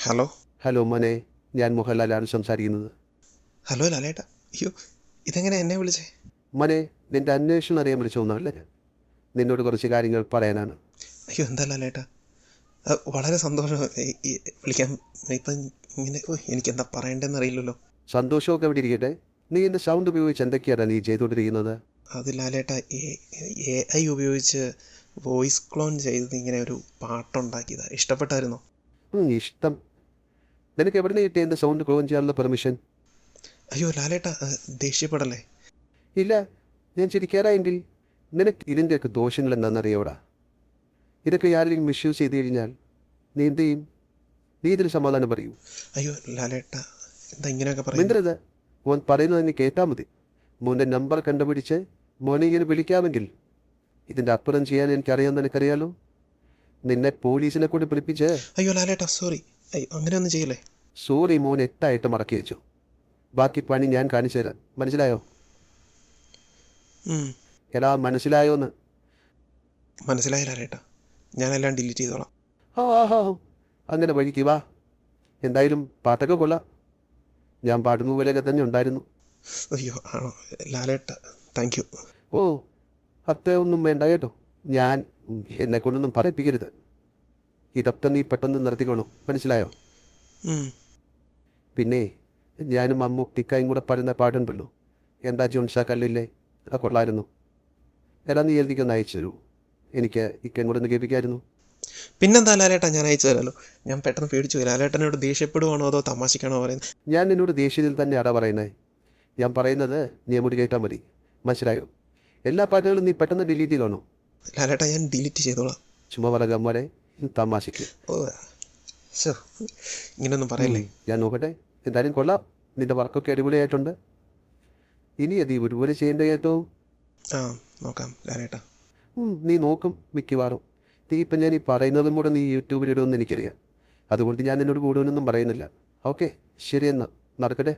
Hello. Hello മോനെ, ഞാൻ മോഹൻലാലാണ് സംസാരിക്കുന്നത്. ഹലോ ലാലേട്ടാ. അയ്യോ, ഇതെങ്ങനെ എന്നെ വിളിച്ചേ? മോനെ, നിന്റെ അന്വേഷണം അറിയാൻ വിളിച്ചൊന്നുമല്ല ഞാൻ. നിന്നോട് കുറച്ച് കാര്യങ്ങൾ പറയാനാണ്. അയ്യോ, എന്താ ലാലേട്ടാ? വളരെ സന്തോഷം വിളിക്കാൻ. ഇപ്പം ഇങ്ങനെ എനിക്കെന്താ പറയണ്ടെന്ന് അറിയില്ലല്ലോ. സന്തോഷമൊക്കെ എവിടെ ഇരിക്കട്ടെ, നീ എൻ്റെ സൗണ്ട് ഉപയോഗിച്ച് എന്തൊക്കെയാണ് നീ ചെയ്തുകൊണ്ടിരിക്കുന്നത്? അത് ലാലേട്ടാ, എ ഐ ഉപയോഗിച്ച് വോയിസ് ക്ലോൺ ചെയ്ത് ഇങ്ങനെ ഒരു പാട്ടുണ്ടാക്കിയതാ. ഇഷ്ടപ്പെട്ടായിരുന്നോ? ഇഷ്ടം. നിനക്ക് എവിടെ നിന്ന് കിട്ടിയ എൻ്റെ സൗണ്ട് ക്ലോൺ ചെയ്യാനുള്ള പെർമിഷൻ? അയ്യോ ലാലേട്ടാ, ദേഷ്യപ്പെടല്ലേ. ഇല്ല, ഞാൻ ശരിക്കാരായെങ്കിൽ നിനക്ക് ഇതിൻ്റെയൊക്കെ ദോഷങ്ങൾ എന്താണെന്നറിയോടാ. ഇതൊക്കെ ആരെങ്കിലും മിസ്യൂസ് ചെയ്ത് കഴിഞ്ഞാൽ നീ എന്ത് ചെയ്യും? നീ ഇതിന് സമാധാനം പറയൂ. അയ്യോ ലാലേട്ടാ, എന്താ ഇങ്ങനെയൊക്കെ പറയുന്നത്? മിണ്ടരുത്. മോൻ പറയുന്നത് നീ കേട്ടാൽ മതി. മോൻ്റെ നമ്പർ കണ്ടുപിടിച്ച് മോനെ ഇങ്ങനെ വിളിക്കാമെങ്കിൽ ഇതിൻ്റെ അപ്പുറം ചെയ്യാൻ എനിക്കറിയാമെന്ന് എനിക്കറിയാലോ. നിന്നെ പോലീസിനെ കൂടി പിടിപ്പിച്ച്. അയ്യോ ലാലേട്ടാ, സോറി. അയ്യോ, അങ്ങനെയൊന്നും ചെയ്യല്ലേ. സോറി മോൻ 8 മടക്കി വെച്ചു. ബാക്കി പണി ഞാൻ കാണിച്ചു തരാം. മനസ്സിലായോ? എടാ, മനസ്സിലായോന്ന്? മനസ്സിലായി ലാലേട്ടാ, ഞാനെല്ലാം ഡിലീറ്റ് ചെയ്തോളാം. ആ അങ്ങനെ വഴിക്ക് വാ. എന്തായാലും പാട്ടൊക്കെ കൊള്ളാം. ഞാൻ പാടുന്ന പോലെയൊക്കെ തന്നെ ഉണ്ടായിരുന്നു. അയ്യോ ആണോ ലാലേട്ടാ, താങ്ക് യു. ഓ, അത്രയൊന്നും വേണ്ട കേട്ടോ. ഞാൻ എന്നെ കൊണ്ടൊന്നും പറയിപ്പിക്കരുത്. ഇതൊക്കെ നീ പെട്ടെന്ന് നിർത്തിക്കോളൂ. മനസ്സിലായോ? പിന്നെ ഞാനും മമ്മൂട്ടിക്കായും കൂടെ പാടുന്ന പാടുണ്ടല്ലോ, എന്താ ജോൺസാ കല്ലില്ലേ, അത് കൊള്ളായിരുന്നു. എടാ, നീ എനിക്കൊന്ന് അയച്ചു തരൂ. എനിക്ക് ഇക്കയും കൂടെ ഒന്ന് കേൾപ്പിക്കായിരുന്നു. പിന്നെന്താ ലാലേട്ടാ, ഞാൻ അയച്ചു തരാമല്ലോ. ഞാൻ പെട്ടെന്ന് പേടിച്ചു പോയി. ലാലേട്ടനോട് ദേഷ്യപ്പെടുവാണോ അതോ തമാശക്കാണോ പറയുന്നത്? ഞാൻ നിന്നോട് ദേഷ്യത്തിൽ തന്നെ അടാ പറയുന്നത്. ഞാൻ പറയുന്നത് നീ അങ്ങോട്ട് കേട്ടാൽ മതി. മനസ്സിലായോ? എല്ലാ പാട്ടുകളും നീ പെട്ടെന്ന് ഡിലീറ്റ് ചെയ്തോണോ? ലാലേട്ടാ, ഞാൻ ഡിലീറ്റ് ചെയ്തോളാം. ചുമ്മാ പറയാം മോനെ, തമാശയ്ക്ക്. ഓ ശോ, ഇങ്ങനൊന്നും പറയല്ലേ. ഞാൻ നോക്കട്ടെ. എന്തായാലും കൊള്ളാം. നിന്റെ വർക്കൊക്കെ അടിപൊളിയായിട്ടുണ്ട്. ഇനി അത് ഒരുപോലെ ചെയ്യേണ്ട ഏറ്റവും. ആ, നോക്കാം ലാലേട്ടാ. നീ നോക്കും മിക്കവാറും. നീ ഇപ്പം ഞാൻ ഈ പറയുന്നതും കൂടെ നീ യൂട്യൂബിലിടുമെന്ന് എനിക്കറിയാം. അതുകൊണ്ട് ഞാൻ നിന്നോട് കൂടുതലൊന്നും പറയുന്നില്ല. ഓക്കെ, ശരി, എന്നാൽ നടക്കട്ടെ.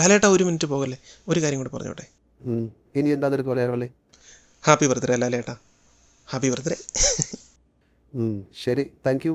ലാലേട്ടാ, ഒരു മിനിറ്റ് പോകല്ലേ, ഒരു കാര്യം കൂടെ പറഞ്ഞോട്ടെ. ഇനി എന്താ നിനക്ക് പറയാനുള്ളേ? ഹാപ്പി ബർത്ത്ഡേ ലാലേട്ടാ, ഹാപ്പി ബർത്ത്ഡേ. ശരി, താങ്ക് യു.